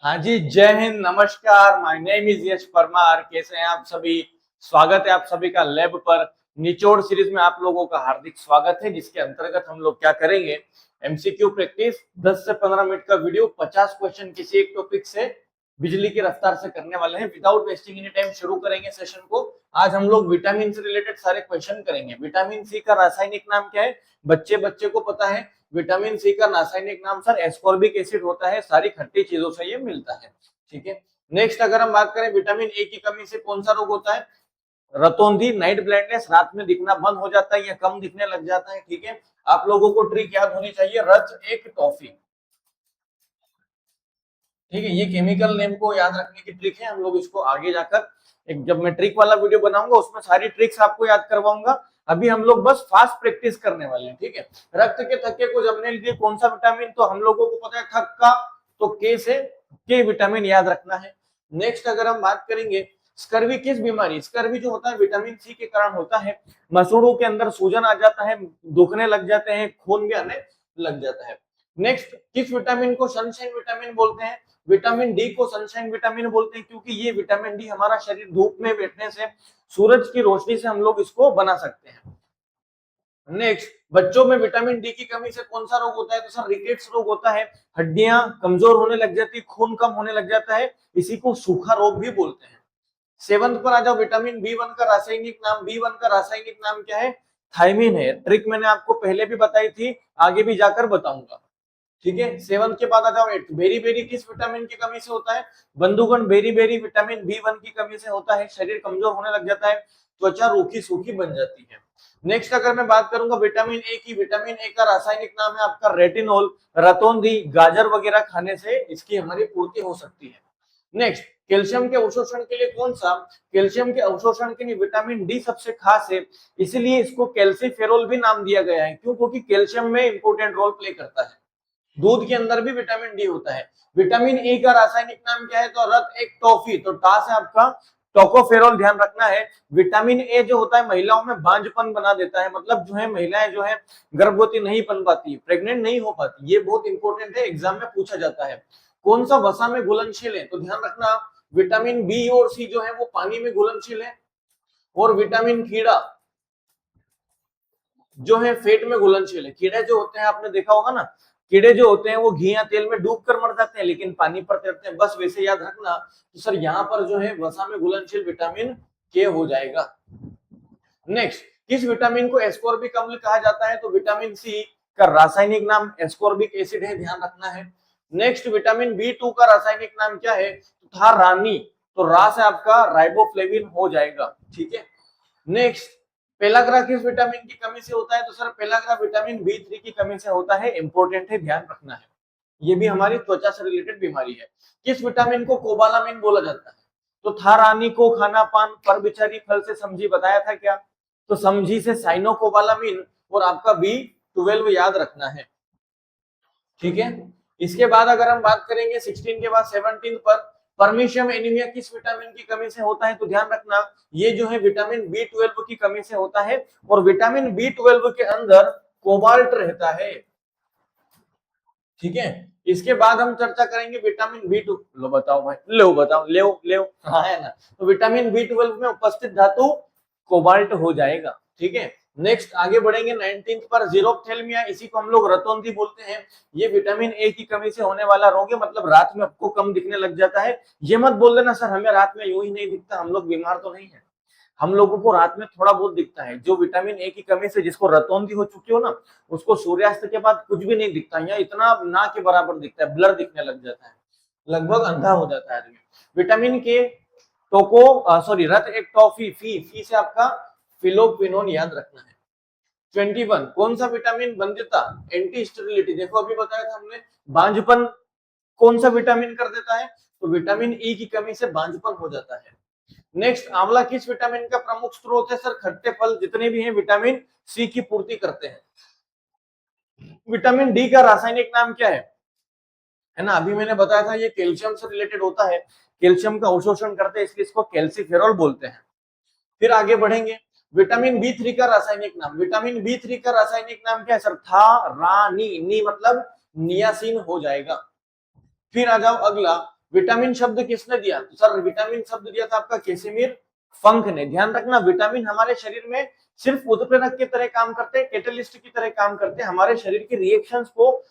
हाँ जी, जय हिंद, नमस्कार। माय नेम इज यश परमार। कैसे हैं आप सभी? स्वागत है आप सभी का लैब पर। निचोड़ सीरीज में आप लोगों का हार्दिक स्वागत है, जिसके अंतर्गत हम लोग क्या करेंगे, एमसीक्यू प्रैक्टिस 10 से 15 मिनट का वीडियो, 50 क्वेश्चन किसी एक टॉपिक से बिजली की रफ्तार से करने वाले हैं। विदाउट वेस्टिंग एनी टाइम शुरू करेंगे सेशन को। आज हम लोग विटामिन से रिलेटेड सारे क्वेश्चन करेंगे। विटामिन सी का रासायनिक नाम क्या है? बच्चे बच्चे को पता है। विटामिन सी का रासायनिक नाम सर एस्कॉर्बिक एसिड होता है। सारी खट्टी चीजों से ये मिलता है। ठीक है। नेक्स्ट अगर हम बात करें, विटामिन ए की कमी से कौन सा रोग होता है? रतौंधी, नाइट ब्लाइंडनेस, रात में दिखना बंद हो जाता है या कम दिखने लग जाता है। ठीक है। आप लोगों को ट्रिक याद होनी चाहिए, रत एक टॉफी। ठीक है, ये केमिकल नेम को याद रखने की ट्रिक है। हम लोग इसको आगे जाकर एक जब मैं ट्रिक वाला वीडियो बनाऊंगा उसमें सारी ट्रिक्स आपको याद करवाऊंगा। अभी हम लोग बस फास्ट प्रैक्टिस करने वाले हैं। ठीक है। रक्त के थक्के को जमने लिए कौन सा विटामिन? तो हम लोगों को पता है थक्का, तो के से के विटामिन याद रखना है। नेक्स्ट अगर हम बात करेंगे, स्कर्वी किस बीमारी? स्कर्वी जो होता है विटामिन सी के कारण होता है। मसूड़ों के अंदर सूजन आ जाता है, दुखने लग जाते हैं, खून भी आने लग जाता है। नेक्स्ट, किस विटामिन को सनशाइन विटामिन बोलते हैं? विटामिन डी को सनशाइन विटामिन बोलते हैं, क्योंकि ये विटामिन डी हमारा शरीर धूप में बैठने से, सूरज की रोशनी से हम लोग इसको बना सकते हैं। नेक्स्ट, बच्चों में विटामिन डी की कमी से कौन सा रोग होता है? तो सर रिकेट्स रोग होता है। हड्डियां कमजोर होने लग जाती, खून कम होने लग जाता है, इसी को सूखा रोग भी बोलते हैं। सेवंथ पर आ जाओ, विटामिन बी वन का रासायनिक नाम। बी वन का रासायनिक नाम क्या है? थायमिन है। ट्रिक मैंने आपको पहले भी बताई थी, आगे भी जाकर बताऊंगा। ठीक है। सेवन के बाद आ जाओ एट। बेरी बेरी किस विटामिन की कमी से होता है? बंधुगण, beriberi vitamin B one की कमी से होता है। शरीर कमजोर होने लग जाता है, त्वचा रूखी सूखी बन जाती है। नेक्स्ट अगर मैं बात करूंगा विटामिन ए की, विटामिन ए का रासायनिक नाम है आपका रेटिनोल। रतौंधी, गाजर वगैरह खाने से इसकी हमारी पूर्ति हो सकती है। नेक्स्ट, कैल्शियम के अवशोषण के लिए कौन सा? कैल्शियम के अवशोषण के लिए विटामिन डी सबसे खास है, इसलिए इसको कैल्सीफेरोल भी नाम दिया गया है। क्यों? क्योंकि कैल्शियम में इंपोर्टेंट रोल प्ले करता है। दूध के अंदर भी विटामिन डी होता है। विटामिन ई का रासायनिक नाम क्या है? तो रत एक टॉफी, तो टा से आपका टोकोफेरोल ध्यान रखना है। विटामिन ए जो होता है महिलाओं में बांझपन बना देता है, मतलब जो है महिलाएं जो है गर्भवती नहीं बन पाती, प्रेग्नेंट नहीं हो पाती। ये बहुत इंपॉर्टेंट है, एग्जाम में पूछा जाता है। कौन सा वसा में घुलनशील है? तो ध्यान रखना, विटामिन बी और सी जो है वो पानी में घुलनशील है, और विटामिन कीड़ा जो है फेट में घुलनशील है। कीड़े जो होते हैं, आपने देखा होगा ना, कीड़े जो होते हैं वो घी या तेल में डूब कर मर जाते हैं, लेकिन पानी पर तैरते हैं। बस वैसे याद रखना। तो सर यहाँ पर जो है वसा में घुलनशील विटामिन के हो जाएगा। नेक्स्ट, किस विटामिन को एस्कॉर्बिक अम्ल कहा जाता है? तो विटामिन सी का रासायनिक नाम एस्कॉर्बिक एसिड है, ध्यान रखना है। नेक्स्ट, विटामिन बी टू का रासायनिक नाम क्या है? तो था रानी, तो रा से आपका राइबोफ्लेविन हो जाएगा। ठीक है। नेक्स्ट, पेलाग्रा किस विटामिन की कमी से होता है? तो sir pellagra vitamin B three की कमी से होता है। इंपॉर्टेंट है, ध्यान रखना है। ये भी हमारी त्वचा से रिलेटेड बीमारी है। किस विटामिन को कोबालामिन बोला जाता है? तो था रानी को खाना पान पर बिचारी फल से समझी, बताया था क्या? तो समझी से साइनोकोबालामिन, और आपका B12 याद रखना है। ठीक है। इसके बाद अगर हम बात करेंगे 16 के बाद 17 पर, परमेशियम एनीमिया किस विटामिन की कमी से होता है? तो ध्यान रखना, ये जो है विटामिन B12 की कमी से होता है, और विटामिन B12 के अंदर कोबाल्ट रहता है। ठीक है। इसके बाद हम चर्चा करेंगे विटामिन B2। लो बताओ भाई, लो बताओ, ले ले, हाँ है ना। तो विटामिन B12 में उपस्थित धातु कोबाल्ट हो जाएगा। ठीक है। नेक्स्ट आगे बढ़ेंगे 19 पर, जीरोप्थेल्मिया, इसी को हम लोग रतौंधी बोलते हैं। ये विटामिन ए की कमी से होने वाला रोग है, मतलब रात में आपको कम दिखने लग जाता है। ये मत बोल देना सर हमें रात में यूं ही नहीं दिखता, हम लोग बीमार तो नहीं है। हम लोगों को रात में थोड़ा बहुत दिखता है। जो विटामिन ए की कमी से जिसको रतौंधी हो चुकी हो ना, उसको सूर्यास्त के बाद कुछ भी नहीं दिखता, या इतना ना के बराबर दिखता है, ब्लर दिखने लग जाता है, लगभग अंधा हो जाता है आदमी। विटामिन के टोको सॉरी रत एक टॉफी, फी से आपका फिलोक्विनोन याद रखना है। 21, कौन सा विटामिन बंध्यता एंटी स्टेरिलिटी, देखो अभी बताया था हमने, बांझपन कौन सा विटामिन कर देता है? तो विटामिन ई की कमी से बांझपन हो जाता है। नेक्स्ट, आंवला किस विटामिन का प्रमुख स्रोत है? सर खट्टे फल जितने भी हैं विटामिन सी की पूर्ति करते हैं। विटामिन डी का रासायनिक नाम क्या है ना, अभी मैंने बताया था ये कैल्शियम से रिलेटेड होता है, कैल्शियम का अवशोषण करते हैं, इसलिए इसको कैल्सीफेरॉल बोलते हैं। फिर आगे बढ़ेंगे, विटामिन बी थ्री का रासायनिक नाम। विटामिन बी थ्री का रासायनिक नाम क्या है सर? था रा नी, नी मतलब नियासिन हो जाएगा। फिर आ जाओ अगला, विटामिन शब्द किसने दिया? तो सर विटामिन शब्द दिया था आपका कैसिमिर फंक ने। ध्यान रखना विटामिन हमारे शरीर में सिर्फ उत्प्रेरक की तरह काम करते हैं, कैटलिस्ट की तरह काम करते हैं, हमारे शरीर की रिएक्शंस को,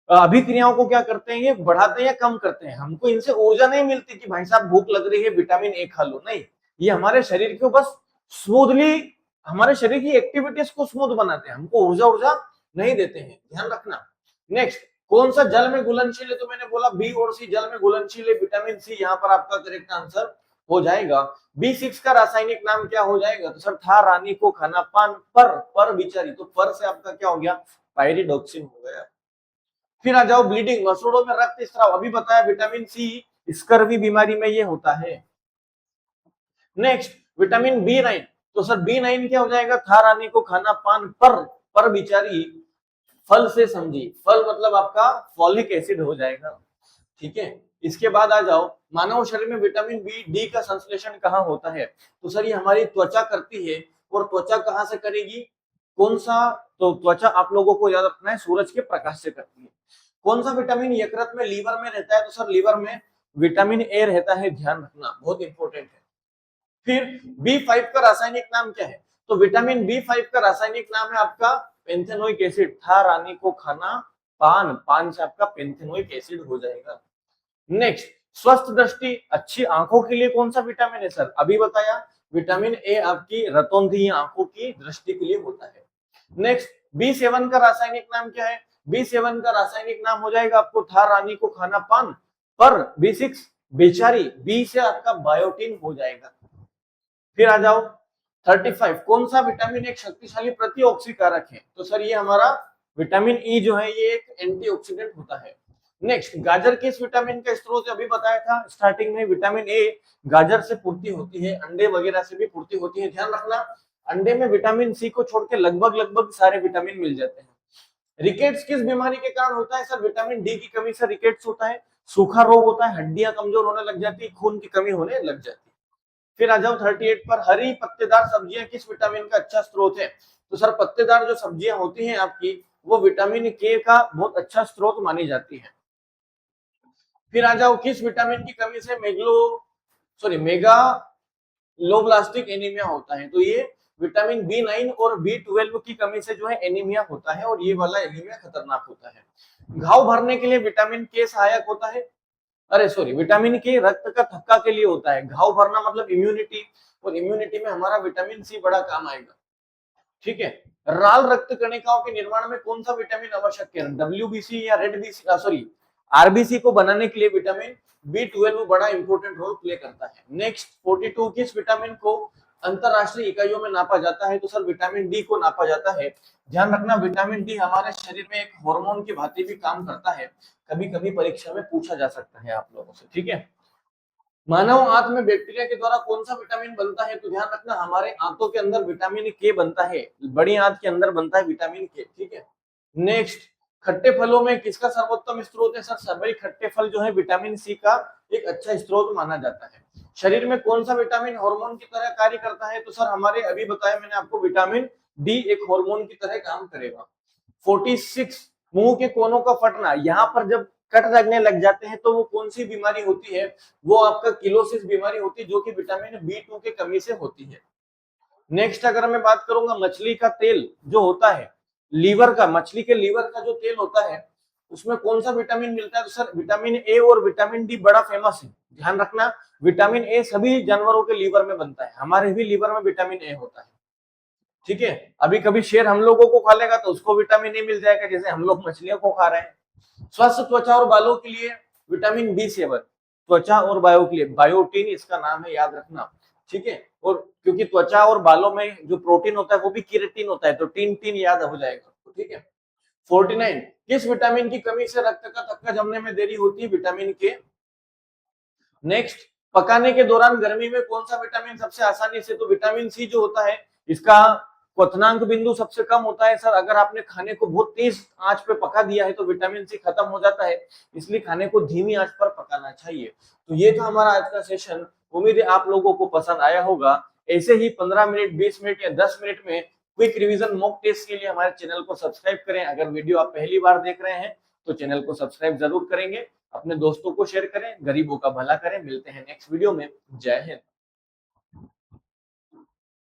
अभिक्रियाओं को क्या करते हैं, ये बढ़ाते हैं या कम करते हैं। हमको इनसे ऊर्जा नहीं मिलती कि भाई साहब भूख लग रही है विटामिन ए खा लो, नहीं, ये हमारे शरीर को बस स्मूथली, हमारे शरीर की एक्टिविटीज को स्मूथ बनाते हैं, हमको ऊर्जा ऊर्जा नहीं देते हैं। ध्यान रखना। नेक्स्ट, कौन सा जल में घुलनशील है? तो मैंने बोला बी और सी जल में घुलनशील है, विटामिन सी यहाँ पर आपका करेक्ट आंसर हो जाएगा। B6 का रासायनिक नाम क्या हो जाएगा? तो सर था रानी को खाना पान पर बिचारी, तो पर से आपका क्या हो गया? पायरिडॉक्सिन हो गया। फिर आ जाओ ब्लीडिंग, मसूड़ों में रक्त स्राव, अभी बताया विटामिन सी स्कर्वी बीमारी में ये होता है। नेक्स्ट विटामिन B9, तो सर B9 क्या हो जाएगा? था रानी को खाना पान पर बिचारी फल से समझी, फल मतलब आपका फॉलिक एसिड हो जाएगा। ठीक है, इसके बाद आ जाओ मानव शरीर में विटामिन बी डी का संश्लेषण कहाँ होता है? तो सर ये हमारी त्वचा करती है, और त्वचा कहाँ से करेगी? कौन सा? तो त्वचा आप लोगों को याद रखना है सूरज के प्रकाश से करती है। कौन सा विटामिन यकृत में, लीवर में रहता है? तो सर लीवर में विटामिन ए रहता है, ध्यान रखना, बहुत इंपॉर्टेंट है। फिर B5 का रासायनिक नाम क्या है? तो विटामिन B5 का रासायनिक नाम है आपका पेंथेनोइक एसिड, था रानी को खाना पान से आपका पेंथेनोइक एसिड हो जाएगा। नेक्स्ट, स्वस्थ दृष्टि, अच्छी आंखों के लिए कौन सा विटामिन है? सर अभी बताया विटामिन ए आपकी रतौंधी आंखों की दृष्टि के लिए होता है। नेक्स्ट, B7 का रासायनिक नाम क्या है? B7 का रासायनिक नाम हो जाएगा आपको था रानी को खाना पान पर B6 बेचारी, बी से आपका बायोटिन हो जाएगा। फिर आ जाओ 35, कौन सा विटामिन एक शक्तिशाली प्रतिऑक्सीकारक है? तो सर ये हमारा विटामिन ई जो है ये एक एंटीऑक्सीडेंट होता है। नेक्स्ट, गाजर किस विटामिन का स्रोत है? अभी बताया था स्टार्टिंग में, विटामिन ए गाजर से पूर्ति होती है, अंडे वगैरह से भी पूर्ति होती है। ध्यान रखना अंडे में विटामिन सी को छोड़ के लगभग सारे विटामिन मिल जाते हैं। रिकेट्स किस बीमारी के कारण होता है? सर विटामिन डी की कमी से रिकेट्स होता है, सूखा रोग होता है, हड्डियां कमजोर होने लग जाती है, खून की कमी होने लग जाती है। फिर आ जाओ 38 पर, हरी पत्तेदार सब्जियां किस विटामिन का अच्छा स्रोत है? तो सर पत्तेदार जो सब्जियां होती हैं आपकी, वो विटामिन के का बहुत अच्छा स्रोत मानी जाती है। फिर आ जाओ किस विटामिन की कमी से मेगालोब्लास्टिक एनीमिया होता है? तो ये विटामिन B9 और B12 की कमी से जो है एनीमिया होता है, और ये वाला एनीमिया खतरनाक होता है। घाव भरने के लिए विटामिन के सहायक होता है, विटामिन के रक्त का थक्का के लिए होता है। घाव भरना मतलब इम्यूनिटी, और इम्यूनिटी में हमारा विटामिन सी बड़ा काम आएगा। ठीक है, लाल रक्त कणिकाओं के निर्माण में कौन सा विटामिन आवश्यक है? WBC या रेड बीसी, आरबीसी को बनाने के लिए विटामिन B12 बड़ा इंपॉर्टेंट रोल प्ले करता है। नेक्स्ट 42, किस विटामिन को अंतरराष्ट्रीय इकाइयों में नापा जाता है? तो सर विटामिन डी को नापा जाता है। ध्यान रखना विटामिन डी हमारे शरीर में एक हार्मोन की भांति भी काम करता है, कभी कभी परीक्षा में पूछा जा सकता है आप लोगों से। ठीक है, मानव आंत में बैक्टीरिया के द्वारा कौन सा विटामिन बनता है? तो ध्यान रखना हमारे आंतों के अंदर विटामिन के बनता है, बड़ी आंत के अंदर बनता है विटामिन के। ठीक है, नेक्स्ट, खट्टे फलों में किसका सर्वोत्तम स्रोत है? सर सभी खट्टे फल जो है विटामिन सी का एक अच्छा स्रोत माना जाता है। शरीर में कौन सा विटामिन हार्मोन की तरह कार्य करता है? तो सर हमारे अभी बताया मैंने आपको विटामिन डी एक हार्मोन की तरह काम करेगा। 46, मुंह के कोनों का फटना, यहाँ पर जब कट लगने लग जाते हैं तो वो कौन सी बीमारी होती है? वो आपका किलोसिस बीमारी होती है, जो कि विटामिन B2 की कमी से होती है। नेक्स्ट अगर मैं बात करूंगा मछली का तेल जो होता है, लीवर का, मछली के लीवर का जो तेल होता है, उसमें कौन सा विटामिन मिलता है? तो सर विटामिन ए और विटामिन डी बड़ा फेमस है। ध्यान रखना विटामिन ए सभी जानवरों के लीवर में बनता है, हमारे भी लीवर में विटामिन ए होता है। ठीक है, अभी कभी शेर हम लोगों को खा लेगा तो उसको विटामिन ए मिल जाएगा, जैसे हम लोग मछलियों को खा रहे हैं। स्वस्थ त्वचा और बालों के लिए विटामिन B7, त्वचा और बायों के लिए बायोटीन इसका नाम है, याद रखना। ठीक है, और क्योंकि त्वचा और बालों में जो प्रोटीन होता है वो भी केराटिन होता है, तो टीन टीन याद हो जाएगा। ठीक है, 49, किस विटामिन की कमी से रक्त का थक्का जमने में देरी होती है? विटामिन के। नेक्स्ट, पकाने के दौरान गर्मी में कौन सा विटामिन सबसे आसानी से? तो विटामिन सी जो होता है इसका क्वथनांक बिंदु सबसे कम होता है। सर अगर आपने खाने को बहुत तेज आंच पे पका दिया है तो विटामिन सी खत्म हो जाता है, इसलिए खाने को धीमी आंच पर पकाना चाहिए। तो ये था हमारा आज का सेशन, उम्मीद है आप लोगों को पसंद आया होगा। ऐसे ही 15 मिनट, 20 मिनट या 10 मिनट में क्विक रिवीजन मॉक टेस्ट के लिए हमारे चैनल को सब्सक्राइब करें। अगर वीडियो आप पहली बार देख रहे हैं तो चैनल को सब्सक्राइब जरूर करेंगे, अपने दोस्तों को शेयर करें, गरीबों का भला करें। मिलते हैं नेक्स्ट वीडियो में। जय हिंद।